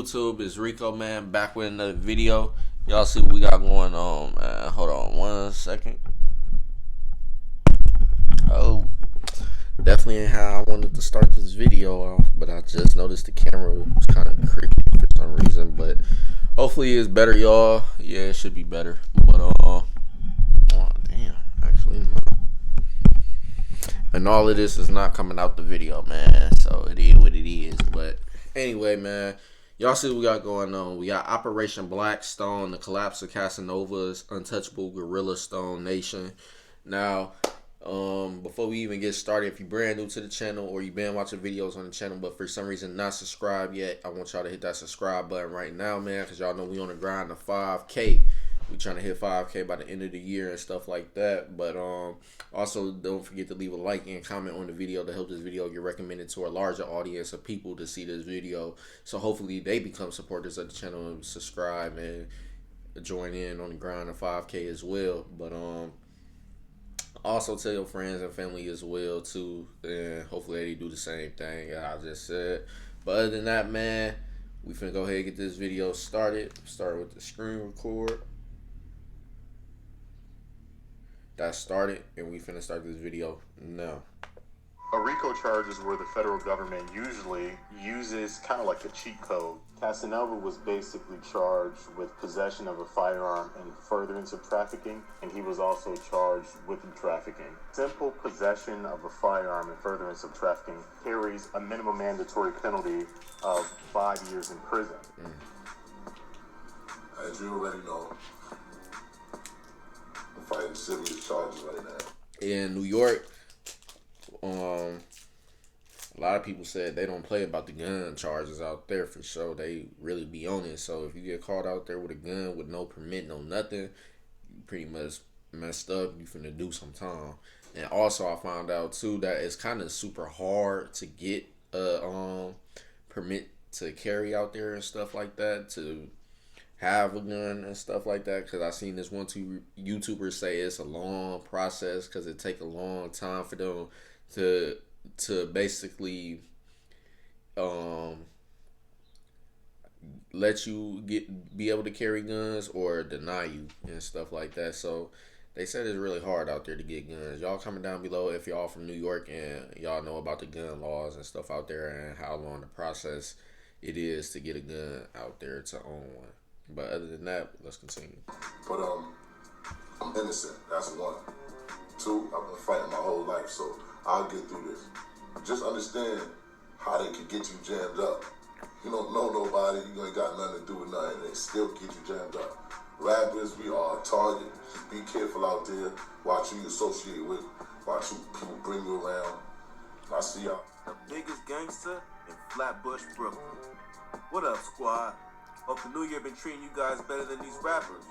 YouTube is Rico, man, back with another video. Y'all see what we got going on, man. Hold on 1 second. Oh, definitely ain't how I wanted to start this video off, but I just noticed the camera was kind of creepy for some reason, but hopefully it's better, y'all. Yeah, it should be better, but oh damn, actually not. And all of this is not coming out the video, man, so it is what it is. But anyway, man, y'all see what we got going on. We got Operation Blackstone, the collapse of Casanovas, Untouchable, Guerrilla Stone Nation. Now, before we even get started, if you're brand new to the channel or you've been watching videos on the channel but for some reason not subscribed yet, I want y'all to hit that subscribe button right now, man, because y'all know we on the grind to 5K. We trying to hit 5K by the end of the year and stuff like that. But also don't forget to leave a like and comment on the video to help this video get recommended to a larger audience of people to see this video. So hopefully they become supporters of the channel and subscribe and join in on the grind of 5K as well. But also tell your friends and family as well too, and hopefully they do the same thing I just said. But other than that, man, we finna go ahead and get this video started. Start with the screen record. That started, and we finna start this video now. Rico charges where the federal government usually uses kind of like a cheat code. Casanova was basically charged with possession of a firearm and furtherance of trafficking, and he was also charged with trafficking. Simple possession of a firearm and furtherance of trafficking carries a minimum mandatory penalty of 5 years in prison. As you already know, I'm fighting serious charges right now. In New York, a lot of people said they don't play about the gun charges out there for sure. They really be on it. So if you get caught out there with a gun with no permit, no nothing, you pretty much messed up. You finna do some time. And also I found out too that it's kind of super hard to get a permit to carry out there and stuff like that, to have a gun and stuff like that, because I seen this one two YouTubers say it's a long process because it take a long time for them to basically let you be able to carry guns or deny you and stuff like that. So they said it's really hard out there to get guns. Y'all comment down below if y'all from New York and y'all know about the gun laws and stuff out there and how long the process it is to get a gun out there to own one. But other than that, let's continue. But I'm innocent. That's one. Two, I've been fighting my whole life, so I'll get through this. Just understand how they can get you jammed up. You don't know nobody, you ain't got nothing to do with nothing, they still get you jammed up. Rappers, we are a target. Just be careful out there. Watch who you associate with. Watch who people bring you around. I see y'all. The biggest gangster in Flatbush, Brooklyn. What up, squad? Hope the new year been treating you guys better than these rappers.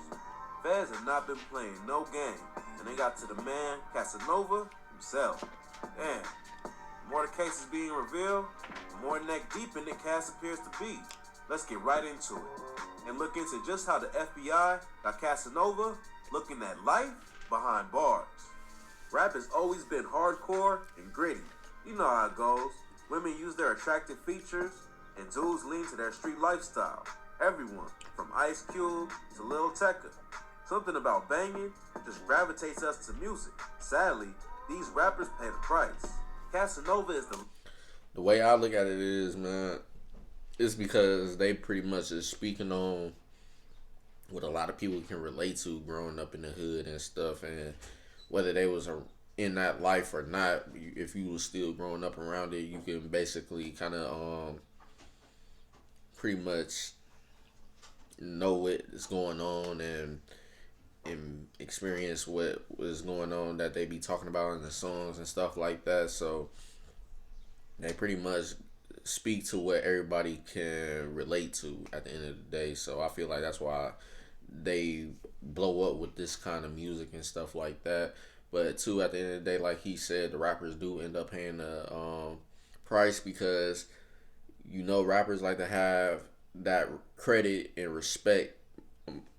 Feds have not been playing no game, and they got to the man, Casanova, himself. Damn. The more the case is being revealed, the more neck deep in it Cass appears to be. Let's get right into it and look into just how the FBI got Casanova looking at life behind bars. Rap has always been hardcore and gritty. You know how it goes. Women use their attractive features, and dudes lean to their street lifestyle. Everyone, from Ice Cube to Lil Tecca. Something about banging just gravitates us to music. Sadly, these rappers pay the price. Casanova is the way I look at it is, man, it's because they pretty much is speaking on what a lot of people can relate to growing up in the hood and stuff, and whether they was in that life or not, if you was still growing up around it, you can basically kind of pretty much know what is going on and experience what was going on that they be talking about in the songs and stuff like that. So they pretty much speak to what everybody can relate to at the end of the day. So I feel like that's why they blow up with this kind of music and stuff like that. But too, at the end of the day, like he said, the rappers do end up paying the price, because you know rappers like to have that credit and respect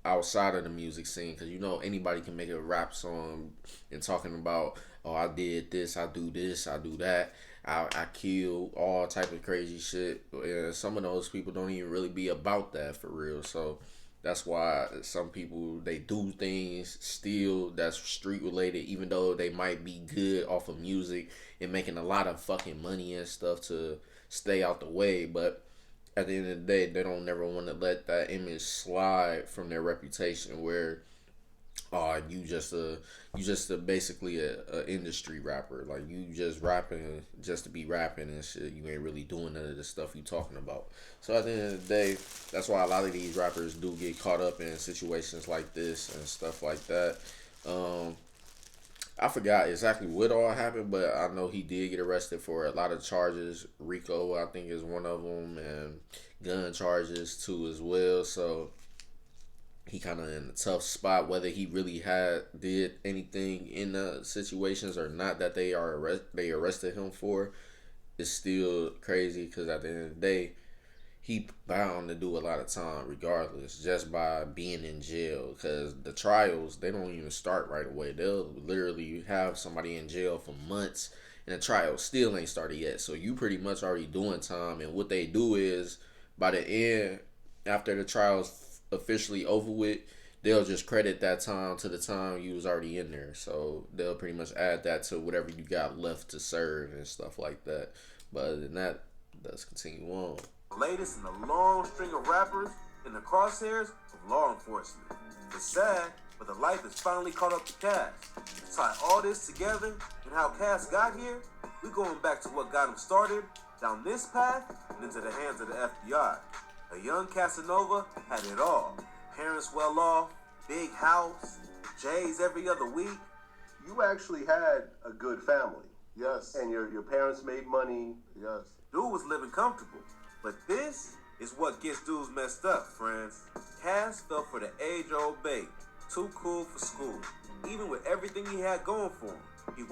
outside of the music scene, because you know anybody can make a rap song and talking about, oh, I did this, I do this, I do that, I kill, all type of crazy shit. And some of those people don't even really be about that for real. So that's why some people, they do things still that's street related, even though they might be good off of music and making a lot of fucking money and stuff to stay out the way. But at the end of the day, they don't never want to let that image slide from their reputation, where you just a basically a industry rapper. Like, you just rapping just to be rapping and shit. You ain't really doing none of the stuff you talking about. So at the end of the day, that's why a lot of these rappers do get caught up in situations like this and stuff like that. I forgot exactly what all happened, but I know he did get arrested for a lot of charges. Rico, I think, is one of them, and gun charges too as well. So he kind of in a tough spot, whether he really did anything in the situations or not that they arrested him for. Is still crazy, because at the end of the day, he bound to do a lot of time regardless, just by being in jail, because the trials, they don't even start right away. They'll literally have somebody in jail for months and the trial still ain't started yet. So you pretty much already doing time. And what they do is, by the end, after the trial's officially over with, they'll just credit that time to the time you was already in there. So they'll pretty much add that to whatever you got left to serve and stuff like that. But other than that, let's continue on. Latest in a long string of rappers in the crosshairs of law enforcement. It's sad, but the life has finally caught up to Cass. To tie all this together and how Cass got here, we're going back to what got him started, down this path, and into the hands of the FBI. A young Casanova had it all. Parents well off, big house, J's every other week. You actually had a good family. Yes. And your parents made money. Yes. Dude was living comfortable. But this is what gets dudes messed up, friends. Cass fell for the age-old bait. Too cool for school. Even with everything he had going for him.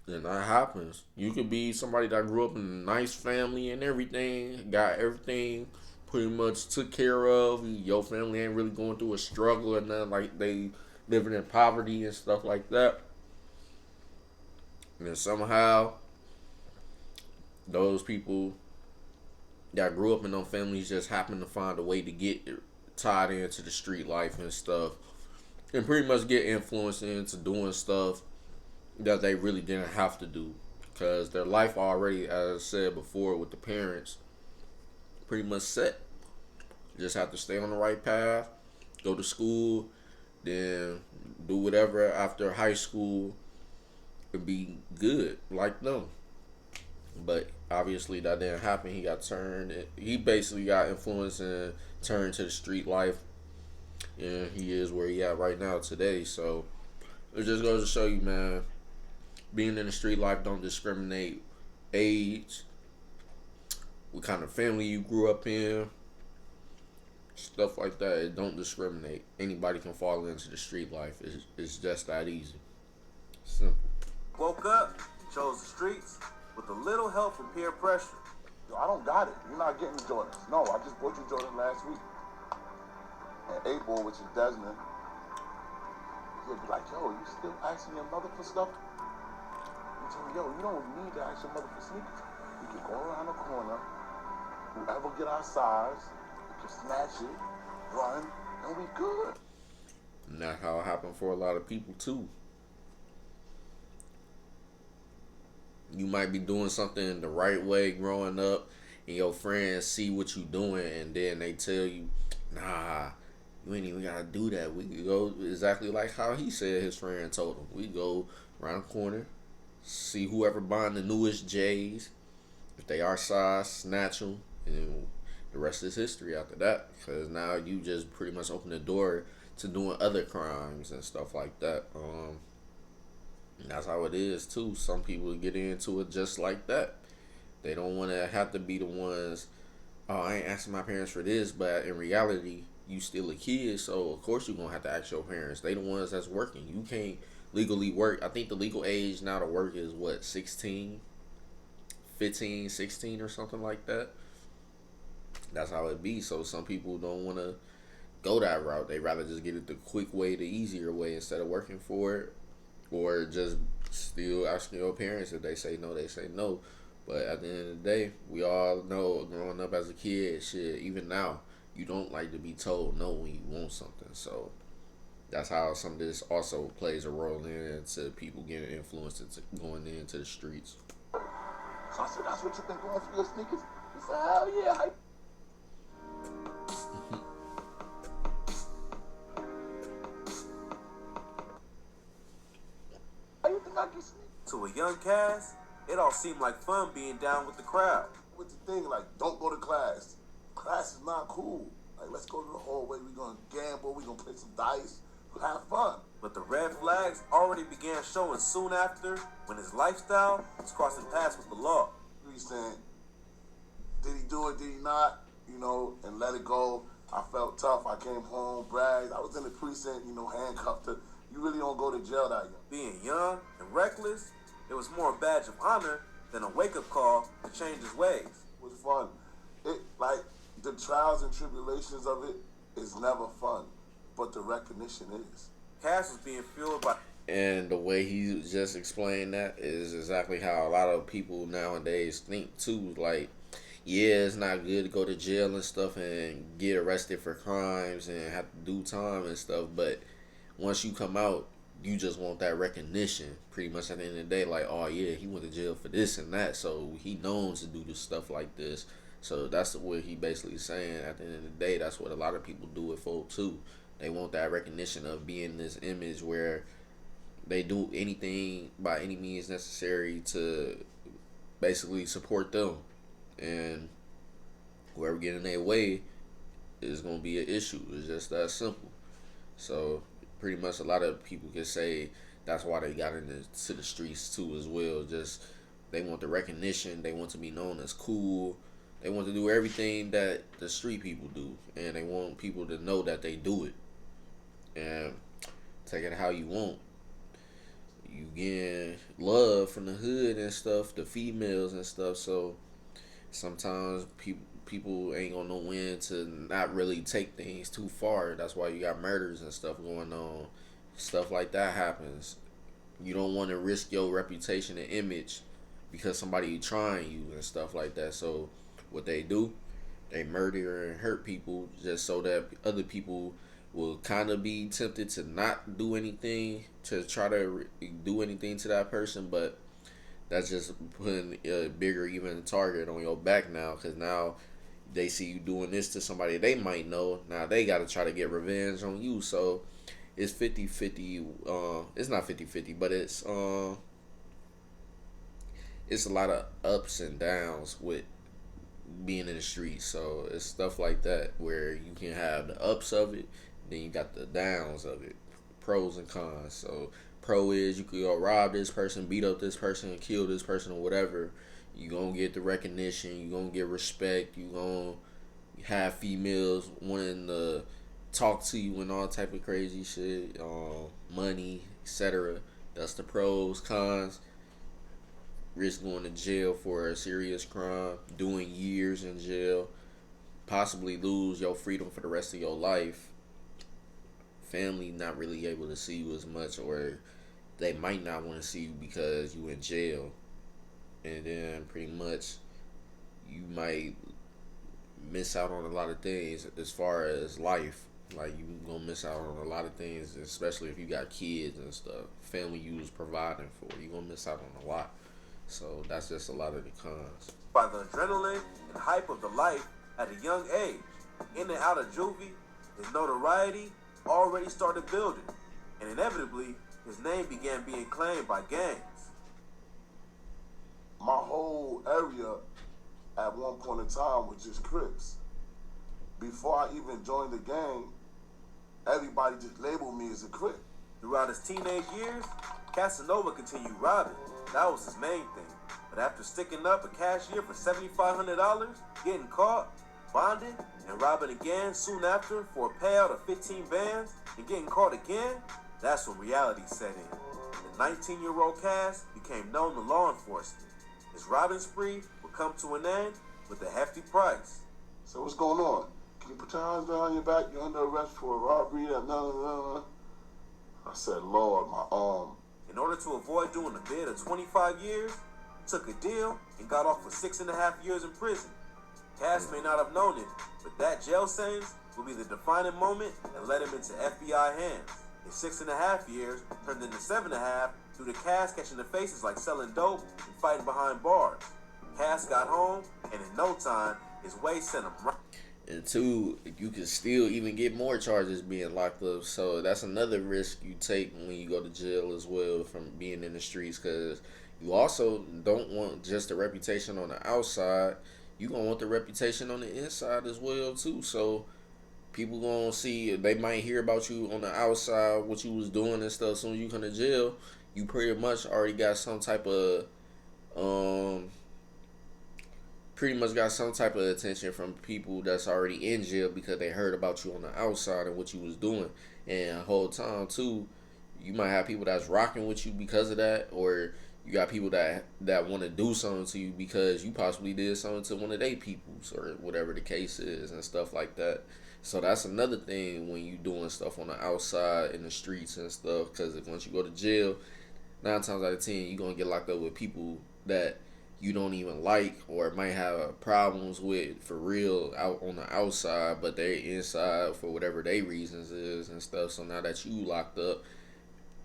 Then that happens. You could be somebody that grew up in a nice family and everything, got everything pretty much took care of. Your family ain't really going through a struggle or nothing, like they living in poverty and stuff like that. And then somehow, those people that grew up in those families just happen to find a way to get tied into the street life and stuff, and pretty much get influenced into doing stuff that they really didn't have to do, because their life already, as I said before with the parents, pretty much set. You just have to stay on the right path, go to school, then do whatever after high school and be good like them. But obviously that didn't happen. He basically got influenced and turned to the street life, and he is where he at right now today. So it just goes to show you, man, being in the street life don't discriminate age, what kind of family you grew up in, stuff like that. It don't discriminate. Anybody can fall into the street life. It's just that easy. Simple. Woke up, chose the streets with a little help from peer pressure. Yo, I don't got it. You're not getting Jordans. No, I just bought you Jordan last week. And A-Boy, which is Desmond, he'll be like, yo, you still asking your mother for stuff? You tell me, yo, you don't need to ask your mother for sneakers. We can go around the corner, whoever get our size, we can snatch it, run, and we good. And that's how it happened for a lot of people too. You might be doing something the right way growing up, and your friends see what you doing, and then they tell you, nah, you ain't even gotta do that. We could go exactly like how he said his friend told him. We go around the corner, see whoever buying the newest J's. If they are size, snatch them, and then the rest is history after that. Because now you just pretty much open the door to doing other crimes and stuff like that. And that's how it is too. Some people get into it just like that. They don't want to have to be the ones, oh, I ain't asking my parents for this, but in reality, you still a kid, so of course you're going to have to ask your parents. They the ones that's working. You can't legally work. I think the legal age now to work is what, 16? 15, 16 or something like that. That's how it be. So some people don't want to go that route. They rather just get it the quick way, the easier way, instead of working for it, or just still asking your parents. If they say no, they say no. But at the end of the day, we all know growing up as a kid, shit, even now, you don't like to be told no when you want something. So that's how some of this also plays a role into people getting influenced into going into the streets. So I said, that's what you been going for your sneakers? He said, hell yeah. How you think I get sneakers? To a young Cass, it all seemed like fun being down with the crowd. With the thing, like, don't go to class. Class is not cool. Like, let's go to the hallway. We're going to gamble. We're going to play some dice. We'll have fun. But the red flags already began showing soon after when his lifestyle was crossing paths with the law. He's saying, did he do it? Did he not? You know, and let it go. I felt tough. I came home, bragged. I was in the precinct, you know, handcuffed. You really don't go to jail that young. Being young and reckless, it was more a badge of honor than a wake-up call to change his ways. It was fun. Like, the trials and tribulations of it is never fun, but the recognition is. Cass was being fueled by... And the way he just explained that is exactly how a lot of people nowadays think too. Like, yeah, it's not good to go to jail and stuff and get arrested for crimes and have to do time and stuff, but once you come out, you just want that recognition pretty much at the end of the day. Like, oh yeah, he went to jail for this and that, so he known to do this stuff like this. So that's what he basically saying. At the end of the day, that's what a lot of people do it for too. They want that recognition of being this image where they do anything by any means necessary to basically support them, and whoever get in their way is going to be an issue. It's just that simple. So pretty much a lot of people can say that's why they got into the streets too as well. Just they want the recognition. They want to be known as cool. They want to do everything that the street people do, and they want people to know that they do it. And take it how you want. You get love from the hood and stuff, the females and stuff. So sometimes people ain't gonna know when to not really take things too far. That's why you got murders and stuff going on. Stuff like that happens. You don't want to risk your reputation and image because somebody trying you and stuff like that. So what they do, they murder and hurt people just so that other people will kind of be tempted to not do anything, to try to do anything to that person. But that's just putting a bigger even target on your back now, because now they see you doing this to somebody they might know. Now they got to try to get revenge on you. So it's 50-50. It's not 50-50, but it's a lot of ups and downs with being in the streets. So it's stuff like that where you can have the ups of it, then you got the downs of it, pros and cons. So pro is you could go rob this person, beat up this person, kill this person or whatever. You gonna get the recognition, you gonna get respect, you gonna have females wanting to talk to you and all type of crazy shit, money, etc. That's the pros. Cons, risk going to jail for a serious crime, doing years in jail, possibly lose your freedom for the rest of your life. Family not really able to see you as much, or they might not want to see you because you in jail. And then pretty much you might miss out on a lot of things as far as life. Like, you gonna miss out on a lot of things, especially if you got kids and stuff. Family you was providing for, you gonna miss out on a lot. So that's just a lot of the cons. By the adrenaline and hype of the life at a young age, in and out of juvie, his notoriety already started building, and inevitably his name began being claimed by gangs. My whole area at one point in time was just Crips. Before I even joined the gang, everybody just labeled me as a Crip. Throughout his teenage years, Casanova continued robbing. That was his main thing. But after sticking up a cashier for $7,500, getting caught, bonded, and robbing again soon after for a payout of 15 bands, and getting caught again, that's when reality set in. The 19-year-old Cass became known to law enforcement. His robbing spree would come to an end with a hefty price. So what's going on? You put your hands behind your back, you're under arrest for a robbery, I said, Lord, my arm. In order to avoid doing a bid of 25 years, he took a deal and got off for 6.5 years in prison. Cass may not have known it, but that jail sentence will be the defining moment that led him into FBI hands. His 6.5 years turned into 7.5 due to Cass catching the faces like selling dope and fighting behind bars. Cass got home, and in no time, his way sent him right. And two, you can still even get more charges being locked up. So that's another risk you take when you go to jail as well from being in the streets, because you also don't want just the reputation on the outside. You gonna want the reputation on the inside as well too. So people gonna see, they might hear about you on the outside, what you was doing and stuff. Soon as you come to jail, you pretty much already got some type of attention from people that's already in jail because they heard about you on the outside and what you was doing. And the whole time too, you might have people that's rocking with you because of that, or you got people that want to do something to you because you possibly did something to one of their peoples, or whatever the case is, and stuff like that. So that's another thing when you doing stuff on the outside in the streets and stuff, because once you go to jail, 9 times out of 10 you're gonna get locked up with people that you don't even like or might have problems with for real out on the outside, but they're inside for whatever their reasons is and stuff. So now that you locked up,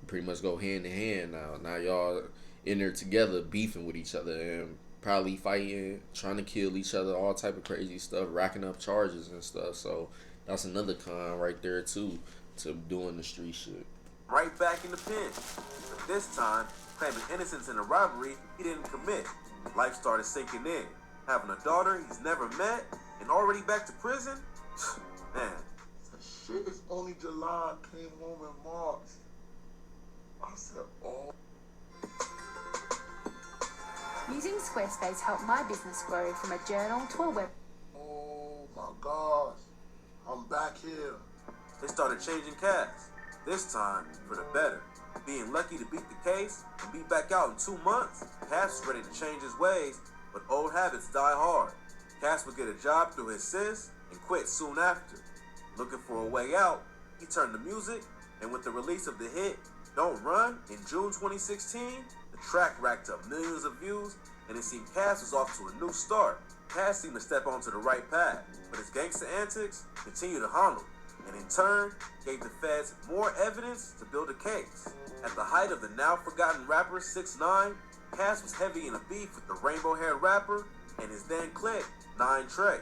pretty much go hand in hand now. Now y'all in there together beefing with each other and probably fighting, trying to kill each other, all type of crazy stuff, racking up charges and stuff. So that's another con right there too to doing the street shit. Right back in the pen. But this time, claiming innocence in a robbery he didn't commit. Life started sinking in. Having a daughter he's never met and already back to prison? Man. Shit, it's only July, came home in March. I said, oh. Using Squarespace helped my business grow from a journal to a web. Oh my gosh, I'm back here. They started changing Cass, this time for the better. Being lucky to beat the case and be back out in 2 months, Cass was ready to change his ways, but old habits die hard. Cass would get a job through his sis and quit soon after. Looking for a way out, he turned to music, and with the release of the hit Don't Run in June 2016, the track racked up millions of views, and it seemed Cass was off to a new start. Cass seemed to step onto the right path, but his gangster antics continued to haunt him, and in turn, gave the feds more evidence to build a case. At the height of the now-forgotten rapper 6ix9ine, Cass was heavy in a beef with the rainbow-haired rapper and his then clique, 9 Trey.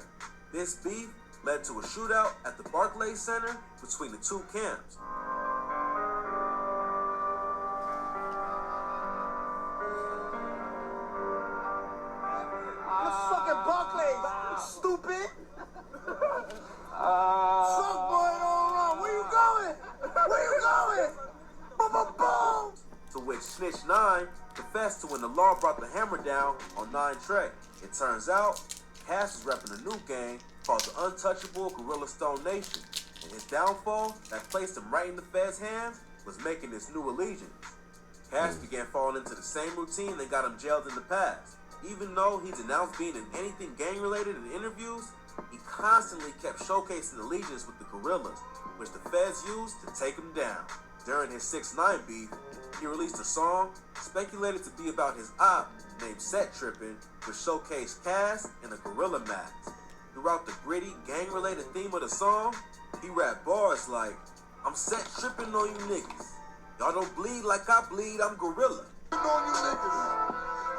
This beef led to a shootout at the Barclays Center between the two camps. Stupid! Some boy don't run. Where you going? Where you going? Boom, boom. To which Snitch 9 confessed to when the law brought the hammer down on 9 Trey. It turns out, Cass was repping a new gang called the Untouchable Gorilla Stone Nation, and his downfall that placed him right in the feds' hands was making this new allegiance. Cass began falling into the same routine that got him jailed in the past. Even though he denounced being in anything gang-related in interviews, he constantly kept showcasing allegiance with the guerrillas, which the feds used to take him down. During his 6ix9ine beef, he released a song speculated to be about his op named Set Trippin', which showcased Cass in a gorilla mask. Throughout the gritty, gang-related theme of the song, he rapped bars like, "I'm set trippin' on you niggas. Y'all don't bleed like I bleed, I'm gorilla." On you niggas.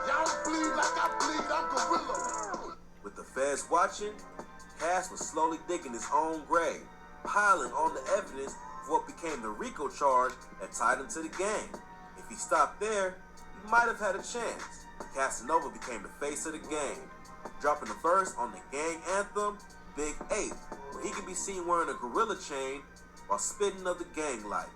Y'all bleed like I bleed, I'm gorilla. With the feds watching, Cass was slowly digging his own grave, piling on the evidence of what became the Rico charge that tied him to the gang. If he stopped there, he might have had a chance. Casanova became the face of the gang, dropping a verse on the gang anthem, Big 8, where he could be seen wearing a gorilla chain while spitting of the gang life.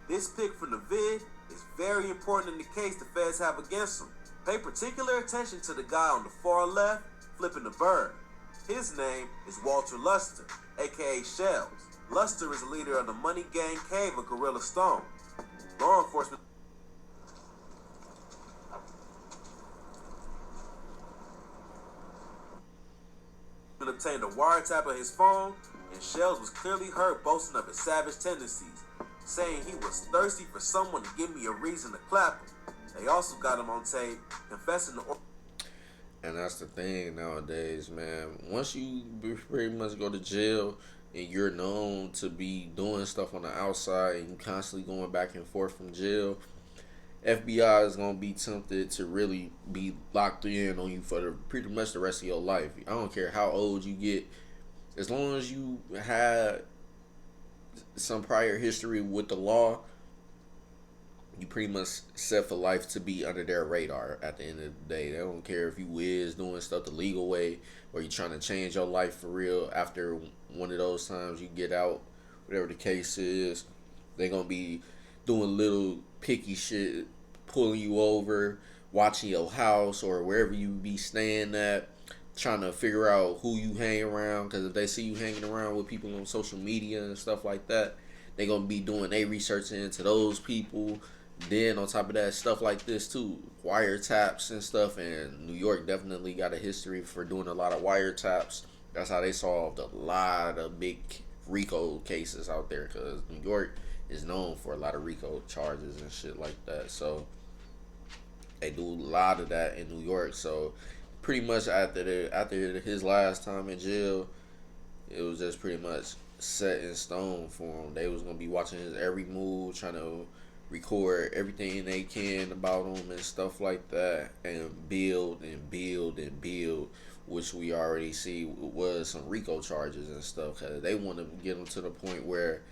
This pic from the vid is very important in the case the feds have against him. Pay particular attention to the guy on the far left flipping the bird. His name is Walter Luster, aka Shells. Luster is the leader of the money gang cave of Gorilla Stone. Law enforcement obtained a wiretap of his phone and Shells was clearly hurt, boasting of his savage tendencies, saying he was thirsty for someone to give me a reason to clap him. They also got him on tape confessing to. And that's the thing nowadays, man. Once you pretty much go to jail and you're known to be doing stuff on the outside and you constantly going back and forth from jail, FBI is going to be tempted to really be locked in on you for pretty much the rest of your life. I don't care how old you get. As long as you had some prior history with the law, you pretty much set for life to be under their radar at the end of the day. They don't care if you is doing stuff the legal way or you trying to change your life for real after one of those times you get out, whatever the case is. They're going to be doing little picky shit, pulling you over, watching your house or wherever you be staying at, trying to figure out who you hang around, because if they see you hanging around with people on social media and stuff like that, they're going to be doing their research into those people. Then on top of that, stuff like this too, wiretaps and stuff, and New York definitely got a history for doing a lot of wiretaps. That's how they solved a lot of big Rico cases out there, because New York is known for a lot of Rico charges and shit like that. So they do a lot of that in New York. So pretty much after his last time in jail, it was just pretty much set in stone for him. They was gonna be watching his every move, trying to record everything they can about him and stuff like that, and build and build and build, which we already see was some Rico charges and stuff, because they want to get him to the point where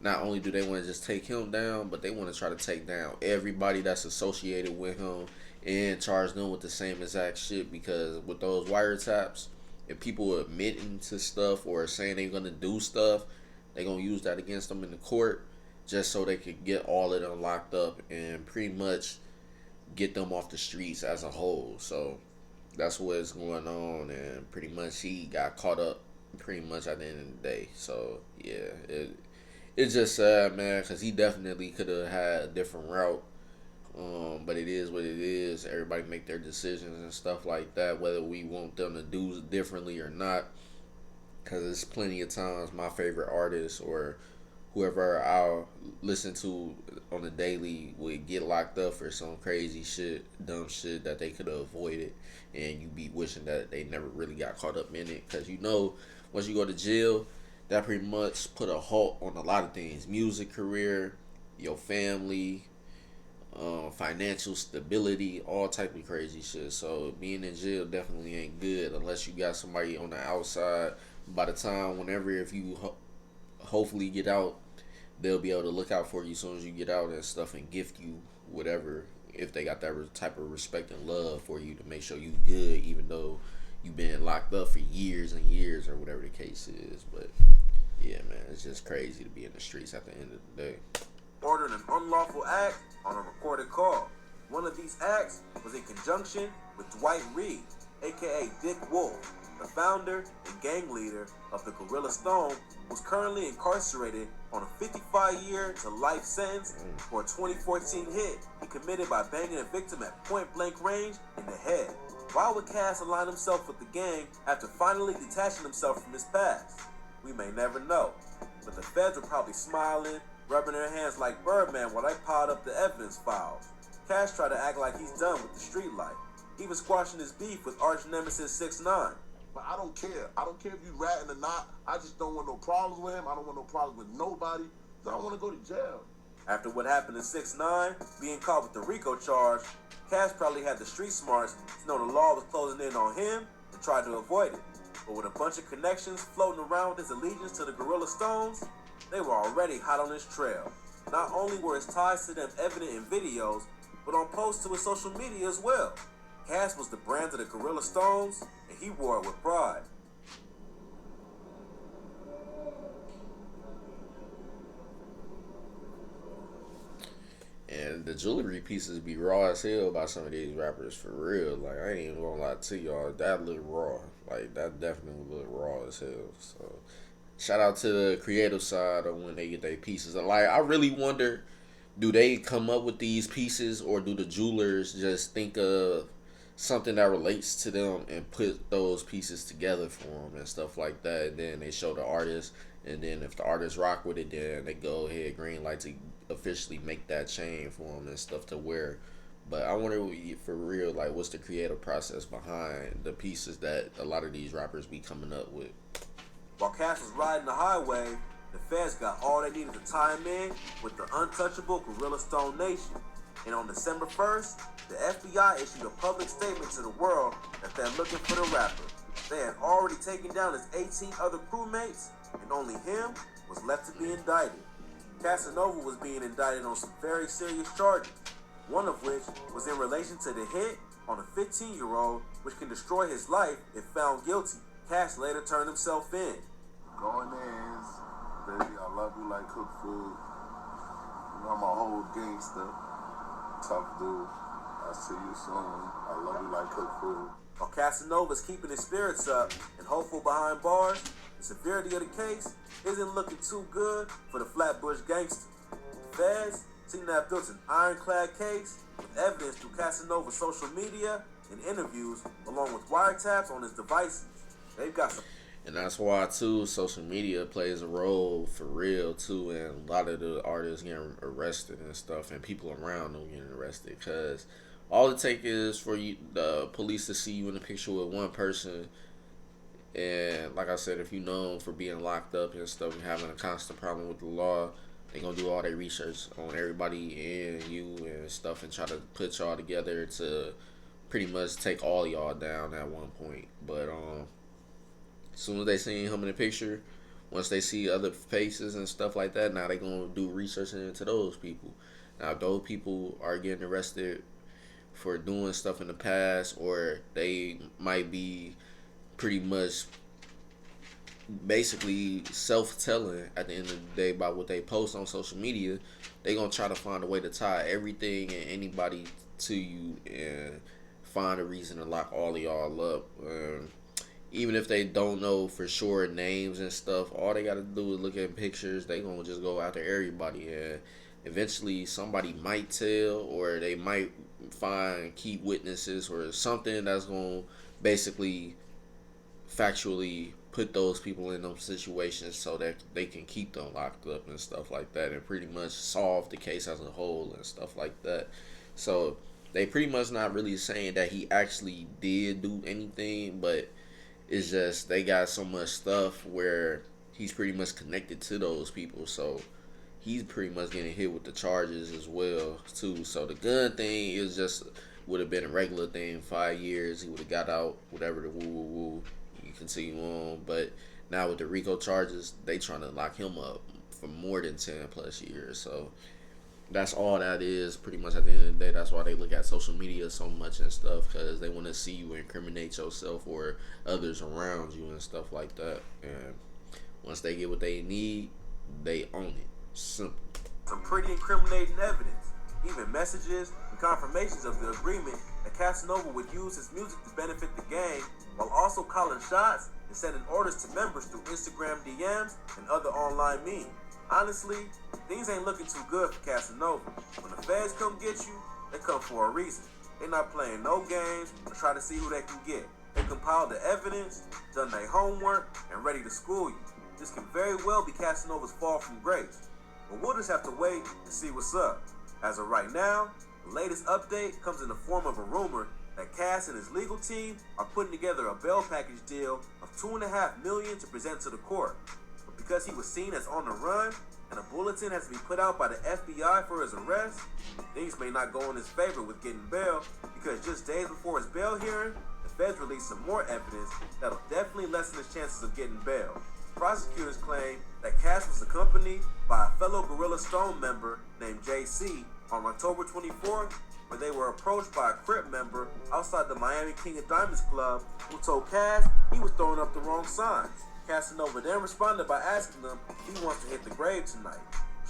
not only do they want to just take him down, but they want to try to take down everybody that's associated with him and charge them with the same exact shit. Because with those wiretaps, if people are admitting to stuff or saying they're gonna do stuff, they're gonna use that against them in the court, just so they could get all of them locked up and pretty much get them off the streets as a whole. So that's what's going on, and pretty much he got caught up pretty much at the end of the day. So yeah, it's just sad, man, because he definitely could have had a different route. But it is what it is. Everybody make their decisions and stuff like that, whether we want them to do differently or not. Because there's plenty of times my favorite artists or whoever I'll listen to on the daily would get locked up for some crazy shit, dumb shit that they could have avoided, and you be wishing that they never really got caught up in it. Because you know, once you go to jail, that pretty much put a halt on a lot of things: music career, your family, financial stability, all type of crazy shit. So being in jail definitely ain't good unless you got somebody on the outside. By the time, whenever, if you hopefully get out, they'll be able to look out for you as soon as you get out and stuff, and gift you whatever, if they got that type of respect and love for you, to make sure you good, even though you've been locked up for years and years or whatever the case is. But yeah, man, it's just crazy to be in the streets at the end of the day. Ordered an unlawful act on a recorded call. One of these acts was in conjunction with Dwight Reed, aka Dick Wolf, the founder and gang leader of the Gorilla Stone, who's currently incarcerated on a 55-year to life sentence for a 2014 hit he committed by banging a victim at point-blank range in the head. Why would Cass align himself with the gang after finally detaching himself from his past? We may never know, but the feds were probably smiling, rubbing their hands like Birdman while they piled up the evidence files. Cass tried to act like he's done with the street life, even squashing his beef with arch nemesis 6ix9ine. But I don't care. I don't care if you ratting or not. I just don't want no problems with him. I don't want no problems with nobody. I don't want to go to jail. After what happened to 6ix9ine being caught with the Rico charge, Cass probably had the street smarts to know the law was closing in on him and tried to avoid it. But with a bunch of connections floating around with his allegiance to the Gorilla Stones, they were already hot on his trail. Not only were his ties to them evident in videos, but on posts to his social media as well. Cass was the brand of the Gorilla Stones, and he wore it with pride. And the jewelry pieces be raw as hell by some of these rappers, for real. Like, I ain't even gonna lie to y'all, that look raw. Like, that definitely look raw as hell. So shout out to the creative side of when they get their pieces. Like, I really wonder, do they come up with these pieces, or do the jewelers just think of something that relates to them and put those pieces together for them and stuff like that. And then they show the artist, and then if the artist rock with it, then they go ahead green light to officially make that chain for them and stuff to wear. But I wonder, for real, like, what's the creative process behind the pieces that a lot of these rappers be coming up with? While Cass was riding the highway, the feds got all they needed to tie him in with the Untouchable Gorilla Stone Nation. And on December 1st, the FBI issued a public statement to the world that they're looking for the rapper. They had already taken down his 18 other crewmates, and only him was left to be indicted. Casanova was being indicted on some very serious charges, one of which was in relation to the hit on a 15-year-old, which can destroy his life if found guilty. Cass later turned himself in. Going is, baby, I love you like cooked food. You know, I'm a whole gangster. Tough dude. I'll see you soon. I love you like cooked food. While Casanova's keeping his spirits up and hopeful behind bars, the severity of the case isn't looking too good for the Flatbush gangster. The feds seem to have built an ironclad case with evidence through Casanova's social media and interviews, along with wiretaps on his devices. They've got some. And that's why, too, social media plays a role for real, too, and a lot of the artists getting arrested and stuff, and people around them getting arrested, because all it takes is for you, the police to see you in a picture with one person, and like I said, if you known for being locked up and stuff and having a constant problem with the law, they gonna do all their research on everybody and you and stuff and try to put y'all together to pretty much take all y'all down at one point. But as soon as they see him in the picture, once they see other faces and stuff like that, now they gonna do research into those people. Now, if those people are getting arrested for doing stuff in the past, or they might be pretty much basically self-telling at the end of the day about what they post on social media, they gonna try to find a way to tie everything and anybody to you and find a reason to lock all of y'all up. Even if they don't know for sure names and stuff, all they gotta do is look at pictures. They gonna just go after everybody, and eventually somebody might tell, or they might find key witnesses or something that's gonna basically factually put those people in those situations so that they can keep them locked up and stuff like that, and pretty much solve the case as a whole and stuff like that. So they pretty much not really saying that he actually did do anything, but it's just they got so much stuff where he's pretty much connected to those people, so he's pretty much getting hit with the charges as well too. So the gun thing is just would have been a regular thing. 5 years, he would have got out, whatever the woo. You continue on, but now with the Rico charges, they trying to lock him up for more than 10 plus years. So that's all that is pretty much at the end of the day. That's why they look at social media so much and stuff, because they want to see you incriminate yourself or others around you and stuff like that. And once they get what they need, they own it. Simple. Some pretty incriminating evidence, even messages and confirmations of the agreement that Casanova would use his music to benefit the gang, while also calling shots and sending orders to members through Instagram DMs and other online memes. Honestly, things ain't looking too good for Casanova. When the feds come get you, they come for a reason. They're not playing no games or try to see who they can get. They compiled the evidence, done their homework, and ready to school you. This can very well be Casanova's fall from grace. But we'll just have to wait and see what's up. As of right now, the latest update comes in the form of a rumor that Cass and his legal team are putting together a bail package deal of $2.5 million to present to the court. But because he was seen as on the run and a bulletin has to be put out by the FBI for his arrest, things may not go in his favor with getting bail, because just days before his bail hearing, the feds released some more evidence that'll definitely lessen his chances of getting bail. Prosecutors claim that Cass was accompanied by a fellow Gorilla Stone member named JC on October 24th, where they were approached by a Crip member outside the Miami King of Diamonds Club who told Cass he was throwing up the wrong signs. Casanova then responded by asking them if he wants to hit the grave tonight.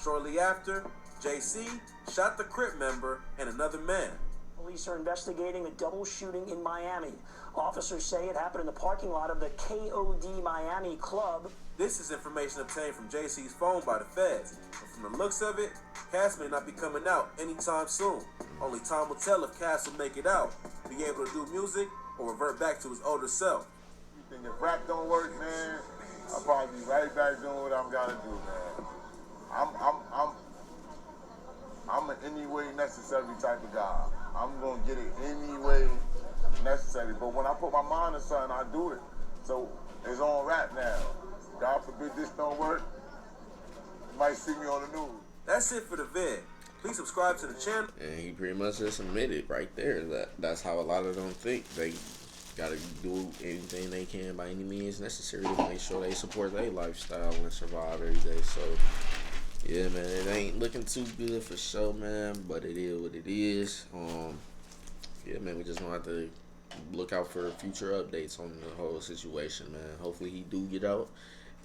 Shortly after, JC shot the Crip member and another man. Police are investigating a double shooting in Miami. Officers say it happened in the parking lot of the KOD Miami Club. This is information obtained from JC's phone by the feds, but from the looks of it, Cass may not be coming out anytime soon. Only time will tell if Cass will make it out. be able to do music or revert back to his older self. And if rap don't work, man, I'll probably be right back doing what I'm gotta do, man. I'm an any way necessary type of guy. I'm gonna get it any way necessary. But when I put my mind to something, I do it. So it's on rap now. God forbid this don't work. You might see me on the news. That's it for the vid. Please subscribe to the channel. And he pretty much just admitted right there that's how a lot of them think. They gotta do anything they can by any means necessary to make sure they support their lifestyle and survive every day. So yeah, man, it ain't looking too good for sure, man, but it is what it is. Yeah, man, we just gonna have to look out for future updates on the whole situation, man. Hopefully he do get out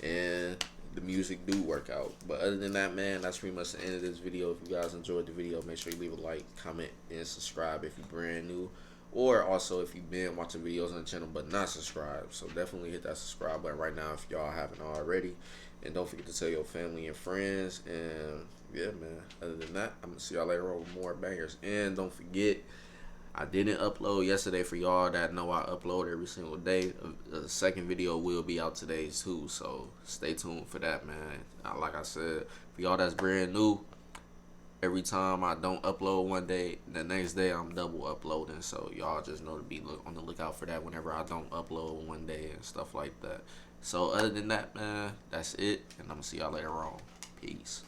and the music do work out. But other than that, man, that's pretty much the end of this video. If you guys enjoyed the video, make sure you leave a like, comment, and subscribe if you're brand new. Or also if you've been watching videos on the channel but not subscribed. So definitely hit that subscribe button right now if y'all haven't already. And don't forget to tell your family and friends. And yeah, man, other than that, I'm gonna see y'all later on with more bangers. And don't forget, I didn't upload yesterday. For y'all that know, I upload every single day. The second video will be out today too, so stay tuned for that, man. Like I said, for y'all that's brand new, every time I don't upload one day, the next day I'm double uploading. So y'all just know to be on the lookout for that whenever I don't upload one day and stuff like that. So other than that, man, that's it, and I'm gonna see y'all later on. Peace.